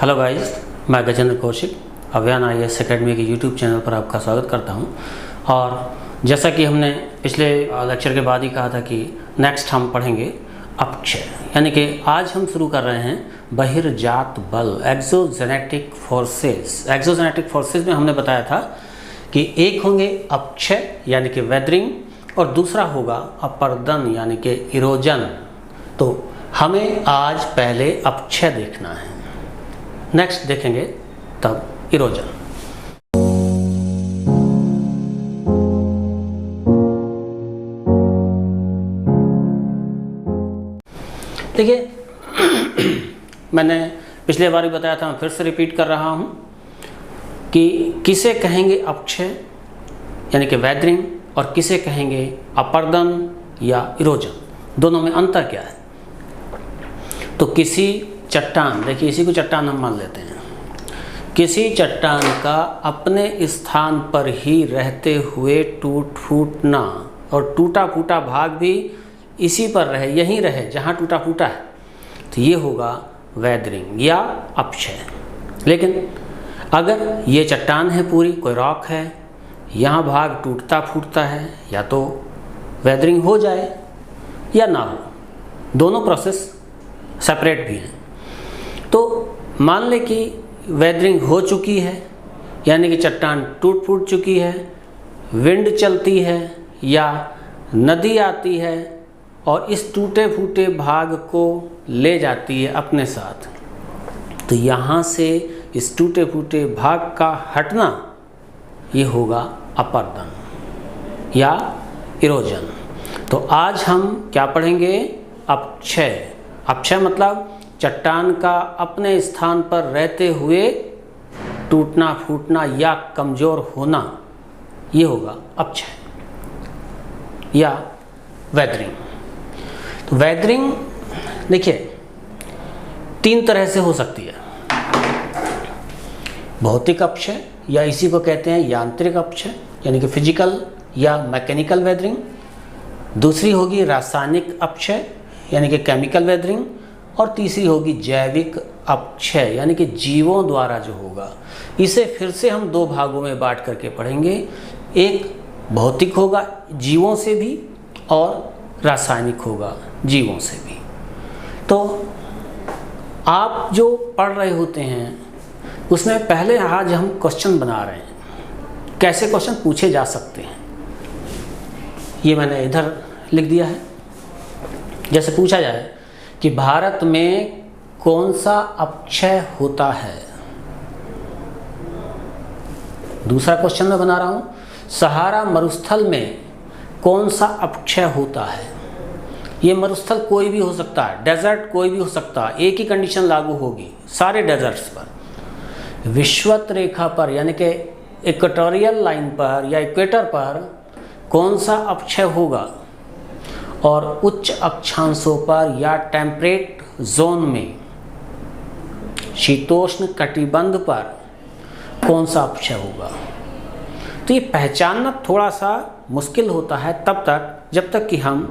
Hello guys, मैं गजेंद्र कौशिक अभियान IAS academy के यूट्यूब चैनल पर आपका स्वागत करता हूं। और जैसा कि हमने पिछले लेक्चर के बाद ही कहा था कि नेक्स्ट हम पढ़ेंगे अपक्षय, यानी कि आज हम शुरू कर रहे हैं बहिर्जात बल, एक्सोजेनेटिक फोर्सेस। एक्सोजेनेटिक फोर्सेस में हमने बताया था कि एक होंगे अपक्षय यानी कि वेदरिंग और दूसरा होगा अपर्दन यानी कि इरोजन। तो हमें आज पहले अपक्षय देखना है, नेक्स्ट देखेंगे तब इरोजन। देखिए मैंने पिछले बार भी बताया था, मैं फिर से रिपीट कर रहा हूं कि किसे कहेंगे अपक्षय यानी कि वेदरिंग और किसे कहेंगे अपर्दन या इरोजन, दोनों में अंतर क्या है। तो किसी चट्टान, देखिए इसी को चट्टान हम मान लेते हैं, किसी चट्टान का अपने स्थान पर ही रहते हुए टूट फूटना और टूटा फूटा भाग भी इसी पर रहे, यहीं रहे जहाँ टूटा फूटा है, तो ये होगा वेदरिंग या अपक्षय। लेकिन अगर ये चट्टान है पूरी, कोई रॉक है, यहाँ भाग टूटता फूटता है, या तो वेदरिंग हो जाए या ना हो, दोनों प्रोसेस सेपरेट भी हैं। तो मान ले कि वेदरिंग हो चुकी है यानी कि चट्टान टूट फूट चुकी है, विंड चलती है या नदी आती है और इस टूटे फूटे भाग को ले जाती है अपने साथ, तो यहाँ से इस टूटे फूटे भाग का हटना ये होगा अपर्दन या इरोजन। तो आज हम क्या पढ़ेंगे? अपक्षय। अपक्षय मतलब चट्टान का अपने स्थान पर रहते हुए टूटना फूटना या कमज़ोर होना, ये होगा अपक्षय या वेदरिंग। तो वेदरिंग देखिए तीन तरह से हो सकती है, भौतिक अपक्षय या इसी को कहते हैं यांत्रिक अपक्षय यानी कि फिजिकल या मैकेनिकल वेदरिंग। दूसरी होगी रासायनिक अपक्षय यानी कि केमिकल वेदरिंग, और तीसरी होगी जैविक अपक्षय यानी कि जीवों द्वारा जो होगा। इसे फिर से हम दो भागों में बांट करके पढ़ेंगे, एक भौतिक होगा जीवों से भी और रासायनिक होगा जीवों से भी। तो आप जो पढ़ रहे होते हैं उसमें पहले आज हम क्वेश्चन बना रहे हैं, कैसे क्वेश्चन पूछे जा सकते हैं, ये मैंने इधर लिख दिया है। जैसे पूछा जाए कि भारत में कौन सा अपक्षय होता है। दूसरा क्वेश्चन मैं बना रहा हूं, सहारा मरुस्थल में कौन सा अपक्षय होता है। ये मरुस्थल कोई भी हो सकता है, डेजर्ट कोई भी हो सकता है, एक ही कंडीशन लागू होगी सारे डेजर्ट्स पर। विषुवत रेखा पर यानी कि इक्वेटोरियल लाइन पर या इक्वेटर पर कौन सा अपक्षय होगा, और उच्च अक्षांशों पर या टेम्परेट जोन में शीतोष्ण कटिबंध पर कौन सा अपक्षय होगा। तो ये पहचानना थोड़ा सा मुश्किल होता है तब तक जब तक कि हम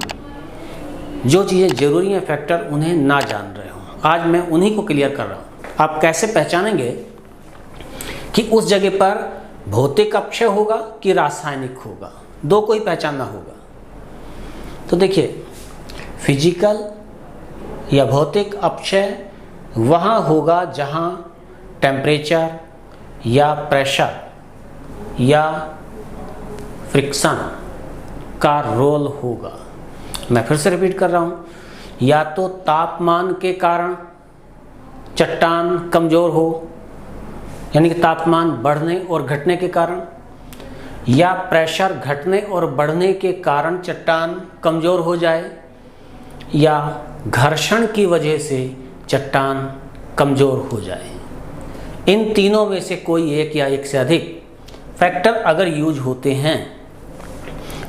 जो चीज़ें ज़रूरी हैं फैक्टर उन्हें ना जान रहे हों। आज मैं उन्हीं को क्लियर कर रहा हूँ। आप कैसे पहचानेंगे कि उस जगह पर भौतिक अपक्षय होगा कि रासायनिक होगा, दो को ही पहचानना होगा। तो देखिए फिजिकल या भौतिक अपक्षय वहाँ होगा जहाँ टेम्परेचर या प्रेशर या फ्रिक्शन का रोल होगा। मैं फिर से रिपीट कर रहा हूँ, या तो तापमान के कारण चट्टान कमज़ोर हो यानी कि तापमान बढ़ने और घटने के कारण, या प्रेशर घटने और बढ़ने के कारण चट्टान कमज़ोर हो जाए, या घर्षण की वजह से चट्टान कमज़ोर हो जाए। इन तीनों में से कोई एक या एक से अधिक फैक्टर अगर यूज होते हैं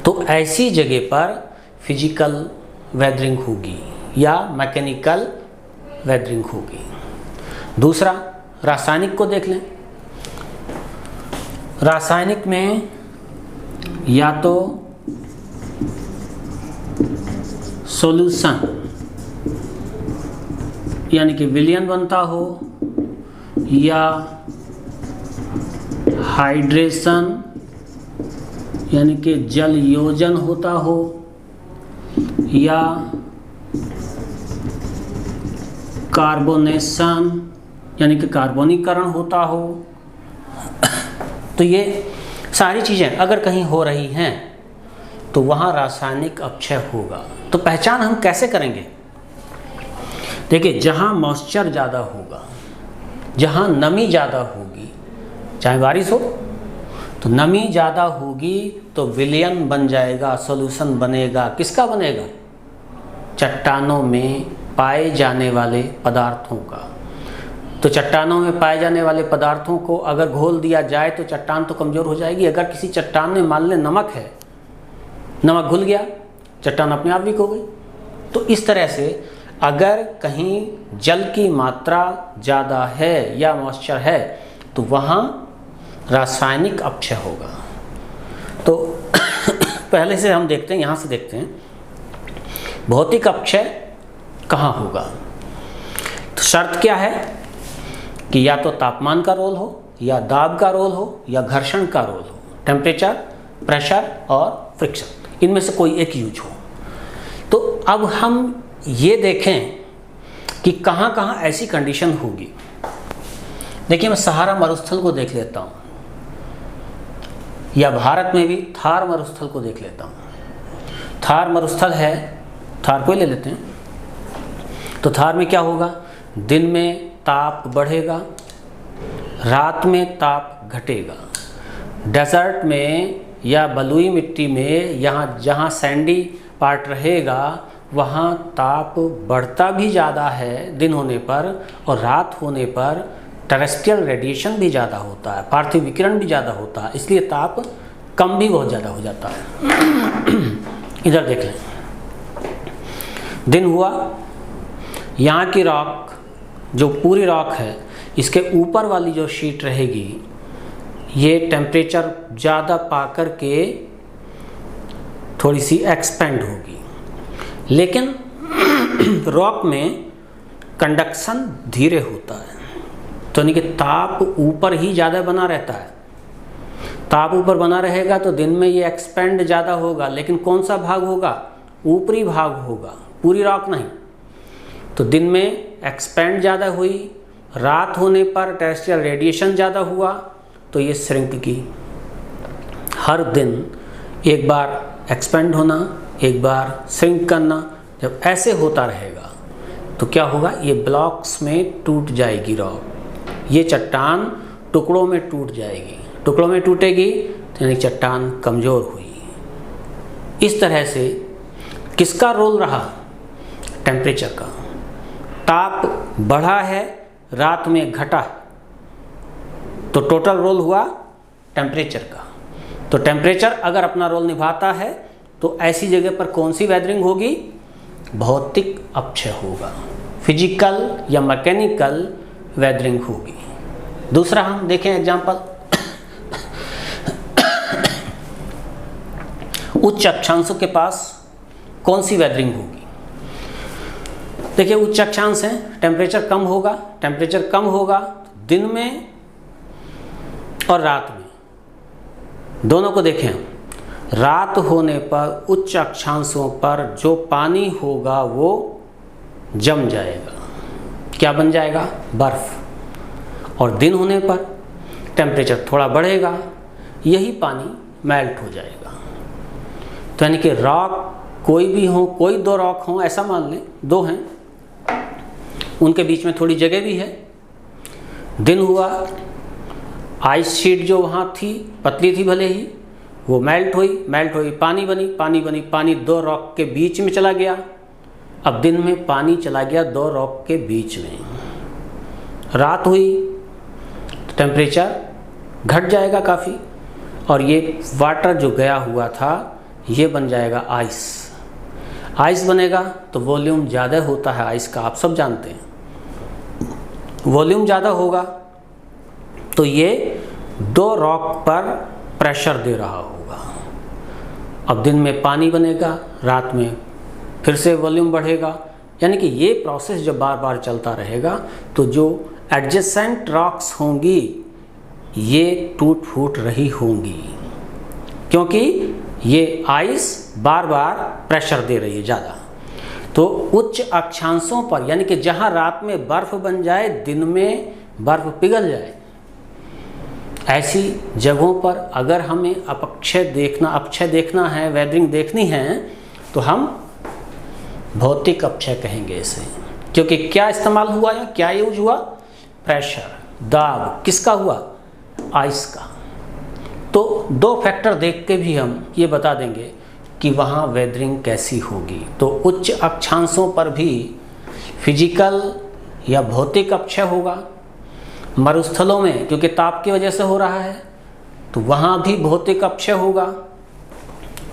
तो ऐसी जगह पर फिजिकल वेदरिंग होगी या मैकेनिकल वेदरिंग होगी। दूसरा रासायनिक को देख लें। रासायनिक में या तो सॉल्यूशन यानी कि विलयन बनता हो या हाइड्रेशन यानी कि जल योजन होता हो, या कार्बोनेशन यानी कि कार्बोनीकरण होता हो। तो ये सारी चीज़ें अगर कहीं हो रही हैं तो वहाँ रासायनिक अपक्षय होगा। तो पहचान हम कैसे करेंगे? देखिए, जहाँ मॉइस्चर ज़्यादा होगा, जहाँ नमी ज़्यादा होगी, चाहे बारिश हो तो नमी ज़्यादा होगी तो विलयन बन जाएगा, सॉल्यूशन बनेगा। किसका बनेगा? चट्टानों में पाए जाने वाले पदार्थों का। तो चट्टानों में पाए जाने वाले पदार्थों को अगर घोल दिया जाए तो चट्टान तो कमज़ोर हो जाएगी। अगर किसी चट्टान में मान लें नमक है, नमक घुल गया, चट्टान अपने आप वीक हो गई। तो इस तरह से अगर कहीं जल की मात्रा ज़्यादा है या मॉइस्चर है तो वहाँ रासायनिक अपक्षय होगा। तो पहले से हम देखते हैं, यहाँ से देखते हैं भौतिक अपक्षय कहाँ होगा। तो शर्त क्या है कि या तो तापमान का रोल हो, या दाब का रोल हो, या घर्षण का रोल हो, टेम्परेचर, प्रेशर और फ्रिक्शन, इनमें से कोई एक यूज हो। तो अब हम ये देखें कि कहाँ कहाँ ऐसी कंडीशन होगी। देखिए, मैं सहारा मरुस्थल को देख लेता हूँ, या भारत में भी थार मरुस्थल को देख लेता हूँ। थार मरुस्थल है, थार को ले लेते हैं। तो थार में क्या होगा? दिन में ताप बढ़ेगा, रात में ताप घटेगा। डेजर्ट में या बलुई मिट्टी में, यहाँ जहाँ सैंडी पार्ट रहेगा, वहाँ ताप बढ़ता भी ज़्यादा है दिन होने पर, और रात होने पर टेरेस्ट्रियल रेडिएशन भी ज़्यादा होता है, पार्थिव विकिरण भी ज़्यादा होता है, इसलिए ताप कम भी बहुत ज़्यादा हो जाता है। इधर देख लें, दिन हुआ, यहाँ की रॉक, जो पूरी रॉक है, इसके ऊपर वाली जो शीट रहेगी, ये टेम्परेचर ज़्यादा पा कर के थोड़ी सी एक्सपेंड होगी। लेकिन रॉक में कंडक्शन धीरे होता है, तो यानी कि ताप ऊपर ही ज़्यादा बना रहता है। ताप ऊपर बना रहेगा तो दिन में ये एक्सपेंड ज़्यादा होगा, लेकिन कौन सा भाग होगा? ऊपरी भाग होगा, पूरी रॉक नहीं। तो दिन में एक्सपेंड ज़्यादा हुई, रात होने पर टेरेस्ट्रियल रेडिएशन ज़्यादा हुआ, तो ये श्रिंक की। हर दिन एक बार एक्सपेंड होना, एक बार श्रिंक करना, जब ऐसे होता रहेगा तो क्या होगा? ये ब्लॉक्स में टूट जाएगी रॉक, ये चट्टान टुकड़ों में टूट जाएगी। टुकड़ों में टूटेगी तो यानी चट्टान कमज़ोर हुई। इस तरह से किसका रोल रहा? टेम्परेचर का। ताप बढ़ा है, रात में घटा, तो टोटल रोल हुआ टेम्परेचर का। तो टेम्परेचर अगर अपना रोल निभाता है तो ऐसी जगह पर कौन सी वेदरिंग होगी? भौतिक अपक्षय होगा, फिजिकल या मैकेनिकल वेदरिंग होगी। दूसरा हम देखें एग्जाम्पल, उच्च अक्षांशों के पास कौन सी वेदरिंग होगी? देखिए, उच्च अक्षांश है, टेम्परेचर कम होगा। टेम्परेचर कम होगा दिन में और रात में, दोनों को देखें हम। रात होने पर उच्च अक्षांशों पर जो पानी होगा वो जम जाएगा, क्या बन जाएगा? बर्फ। और दिन होने पर टेम्परेचर थोड़ा बढ़ेगा, यही पानी मेल्ट हो जाएगा। तो यानी कि रॉक कोई भी हो, कोई दो रॉक हों, ऐसा मान लें दो हैं, उनके बीच में थोड़ी जगह भी है। दिन हुआ, आइस शीट जो वहाँ थी पतली थी भले ही, वो मेल्ट हुई, पानी बनी, पानी दो रॉक के बीच में चला गया। अब दिन में पानी चला गया दो रॉक के बीच में। रात हुई तो टेम्परेचर घट जाएगा काफ़ी, और ये वाटर जो गया हुआ था ये बन जाएगा आइस। आइस बनेगा तो वॉल्यूम ज़्यादा होता है आइस का, आप सब जानते हैं। वॉल्यूम ज़्यादा होगा तो ये दो रॉक पर प्रेशर दे रहा होगा। अब दिन में पानी बनेगा, रात में फिर से वॉल्यूम बढ़ेगा, यानी कि ये प्रोसेस जब बार बार चलता रहेगा तो जो एडजेसेंट रॉक्स होंगी ये टूट फूट रही होंगी, क्योंकि ये आइस बार बार प्रेशर दे रही है ज़्यादा। तो उच्च अक्षांशों पर, यानी कि जहाँ रात में बर्फ़ बन जाए, दिन में बर्फ़ पिघल जाए, ऐसी जगहों पर अगर हमें अपक्षय देखना है, वेदरिंग देखनी है, तो हम भौतिक अपक्षय कहेंगे इसे। क्योंकि क्या इस्तेमाल हुआ है, क्या यूज हुआ? प्रेशर, दाब, किसका हुआ? आइस का। तो दो फैक्टर देख के भी हम ये बता देंगे कि वहाँ वेदरिंग कैसी होगी। तो उच्च अक्षांशों पर भी फिजिकल या भौतिक अपक्षय होगा। मरुस्थलों में क्योंकि ताप की वजह से हो रहा है, तो वहाँ भी भौतिक अपक्षय होगा।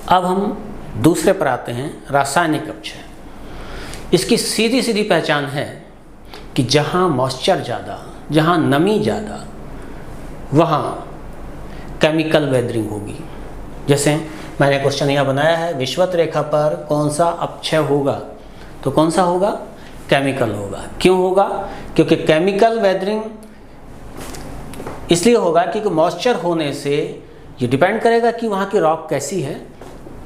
अब हम दूसरे पर आते हैं, रासायनिक अपक्षय। इसकी सीधी सीधी पहचान है कि जहाँ मॉइस्चर ज़्यादा, जहाँ नमी ज़्यादा, वहाँ केमिकल वेदरिंग होगी। जैसे मैंने क्वेश्चन यहाँ बनाया है, विषुवत रेखा पर कौन सा अपक्षय होगा? तो कौन सा होगा? केमिकल होगा। क्यों होगा? क्योंकि केमिकल वेदरिंग इसलिए होगा क्योंकि मॉइस्चर होने से ये डिपेंड करेगा कि वहाँ की रॉक कैसी है।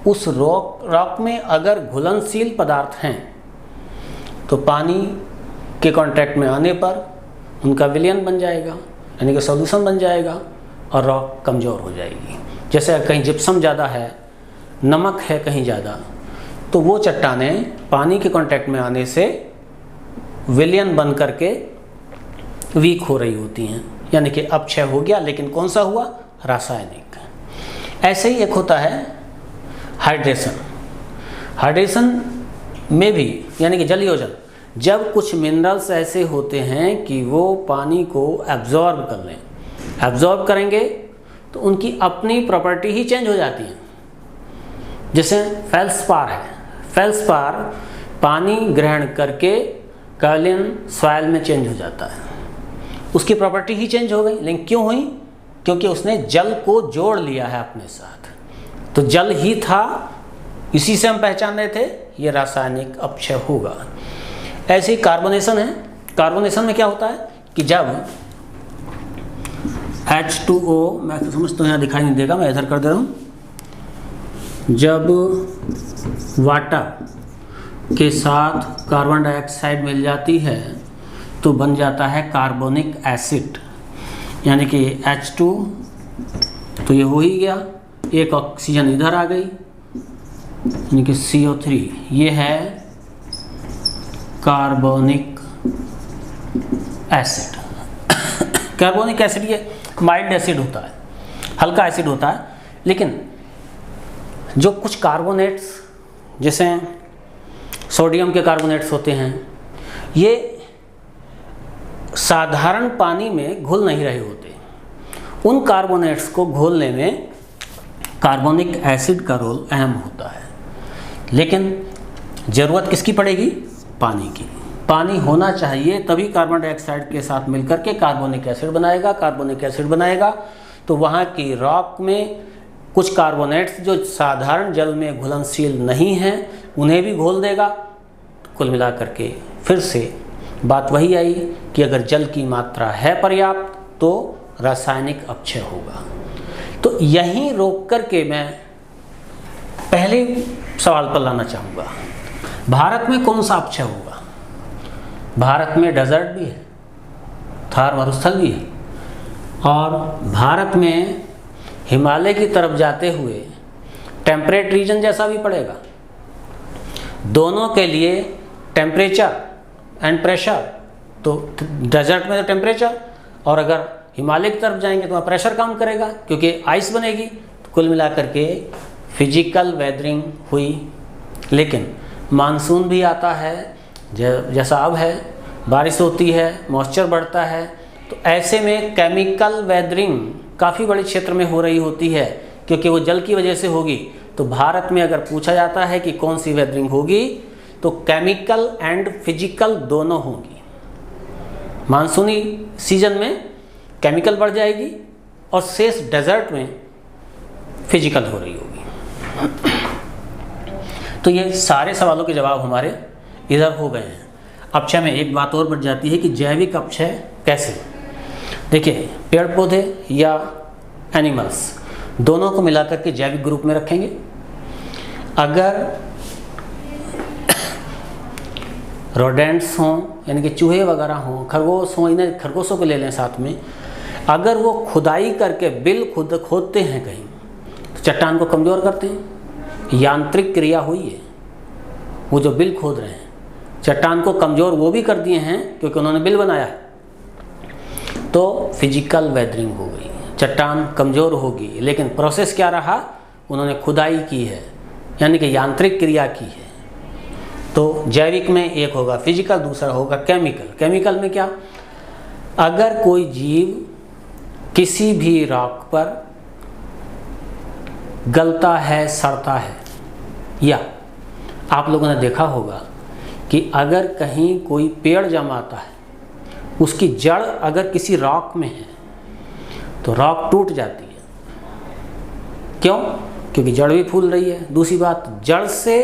उस रॉक में अगर घुलनशील पदार्थ हैं तो पानी के कांटेक्ट में आने पर उनका विलयन बन जाएगा, यानी कि सॉल्यूशन बन जाएगा, और रॉक कमज़ोर हो जाएगी। जैसे कहीं जिप्सम ज़्यादा है, नमक है कहीं ज़्यादा, तो वो चट्टानें पानी के कांटेक्ट में आने से विलयन बन करके वीक हो रही होती हैं, यानी कि अपक्षय हो गया। लेकिन कौन सा हुआ? रासायनिक। ऐसे ही एक होता है हाइड्रेशन। हाइड्रेशन में भी, यानी कि जल योजन, जब कुछ मिनरल्स ऐसे होते हैं कि वो पानी को एब्जॉर्ब कर लें, एब्जॉर्ब करेंगे तो उनकी अपनी प्रॉपर्टी ही चेंज हो जाती है। जैसे फेल्सपार है, फेल्सपार पानी ग्रहण करके कालियन सॉइल में चेंज हो जाता है, उसकी प्रॉपर्टी ही चेंज हो गई। लेकिन क्यों हुई? क्योंकि उसने जल को जोड़ लिया है अपने साथ। तो जल ही था, इसी से हम पहचान रहे थे ये रासायनिक अपक्षय होगा। ऐसे ही कार्बोनेशन है। कार्बोनेशन में क्या होता है कि जब H2O, मैं तो समझता हूँ यहाँ दिखाई नहीं देगा, मैं इधर कर दे रहा हूँ, जब वाटर के साथ कार्बन डाइऑक्साइड मिल जाती है तो बन जाता है कार्बोनिक एसिड, यानी कि H2 तो ये हो ही गया, एक ऑक्सीजन इधर आ गई, यानी कि CO3, ये है कार्बोनिक एसिड। कार्बोनिक एसिड ये माइल्ड एसिड होता है, हल्का एसिड होता है। लेकिन जो कुछ कार्बोनेट्स, जैसे सोडियम के कार्बोनेट्स होते हैं, ये साधारण पानी में घुल नहीं रहे होते। उन कार्बोनेट्स को घोलने में कार्बोनिक एसिड का रोल अहम होता है। लेकिन ज़रूरत किसकी पड़ेगी? पानी की। पानी होना चाहिए, तभी कार्बन डाइऑक्साइड के साथ मिलकर के कार्बोनिक एसिड बनाएगा। कार्बोनिक एसिड बनाएगा तो वहाँ की रॉक में कुछ कार्बोनेट्स जो साधारण जल में घुलनशील नहीं हैं उन्हें भी घोल देगा। कुल मिला करके फिर से बात वही आई कि अगर जल की मात्रा है पर्याप्त तो रासायनिक अपक्षय होगा। तो यहीं रोक करके मैं पहले सवाल पर लाना चाहूँगा, भारत में कौन सा अपक्षय होगा? भारत में डेजर्ट भी है, थार मरुस्थल भी है, और भारत में हिमालय की तरफ जाते हुए टेम्परेट रीजन जैसा भी पड़ेगा। दोनों के लिए टेम्परेचर एंड प्रेशर, तो डेजर्ट में तो टेम्परेचर, और अगर हिमालय की तरफ जाएंगे तो वहाँ प्रेशर कम करेगा क्योंकि आइस बनेगी। तो कुल मिलाकर के फिजिकल वेदरिंग हुई। लेकिन मानसून भी आता है, जैसा अब है, बारिश होती है, मॉइस्चर बढ़ता है, तो ऐसे में केमिकल वेदरिंग काफ़ी बड़े क्षेत्र में हो रही होती है क्योंकि वो जल की वजह से होगी। तो भारत में अगर पूछा जाता है कि कौन सी वेदरिंग होगी तो केमिकल एंड फिजिकल दोनों होंगी। मानसूनी सीजन में केमिकल बढ़ जाएगी और शेष डेजर्ट में फिजिकल हो रही होगी। तो ये सारे सवालों के जवाब हमारे इधर हो गए हैं। अपक्षय में एक बात और बढ़ जाती है कि जैविक अपक्षय कैसे? देखिए, पेड़ पौधे या एनिमल्स दोनों को मिलाकर के जैविक ग्रुप में रखेंगे। अगर रोडेंट्स हों यानी कि चूहे वगैरह हों, खरगोश हों, इन्हें खरगोशों को ले लें साथ में, अगर वो खुदाई करके बिल खोदते हैं कहीं तो चट्टान को कमज़ोर करते हैं। यांत्रिक क्रिया हुई है, वो जो बिल खोद रहे हैं चट्टान को कमज़ोर वो भी कर दिए हैं क्योंकि उन्होंने बिल बनाया है। तो फिजिकल वेदरिंग हो गई, चट्टान कमज़ोर होगी, लेकिन प्रोसेस क्या रहा, उन्होंने खुदाई की है यानी कि यांत्रिक क्रिया की है। तो जैविक में एक होगा फिजिकल, दूसरा होगा केमिकल। केमिकल में क्या, अगर कोई जीव किसी भी रॉक पर गलता है, सड़ता है, या आप लोगों ने देखा होगा कि अगर कहीं कोई पेड़ जमाता है, उसकी जड़ अगर किसी रॉक में है तो रॉक टूट जाती है। क्यों? क्योंकि जड़ भी फूल रही है। दूसरी बात, जड़ से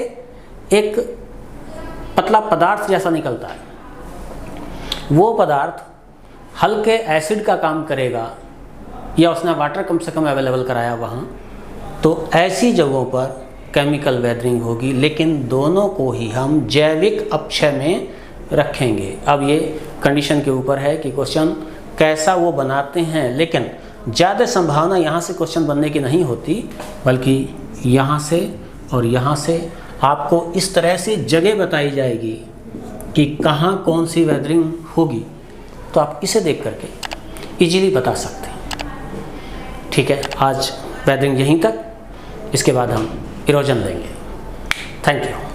एक पतला पदार्थ जैसा निकलता है, वो पदार्थ हल्के एसिड का काम करेगा, या उसने वाटर कम से कम अवेलेबल कराया वहाँ, तो ऐसी जगहों पर केमिकल वेदरिंग होगी। लेकिन दोनों को ही हम जैविक अपक्षय में रखेंगे। अब ये कंडीशन के ऊपर है कि क्वेश्चन कैसा वो बनाते हैं, लेकिन ज़्यादा संभावना यहाँ से क्वेश्चन बनने की नहीं होती, बल्कि यहाँ से और यहाँ से आपको इस तरह से जगह बताई जाएगी कि कहाँ कौन सी वेदरिंग होगी, तो आप इसे देख करके इजीली बता सकते हैं। ठीक है, आज वेदरिंग यहीं तक, इसके बाद हम इरोजन देंगे। Thank you.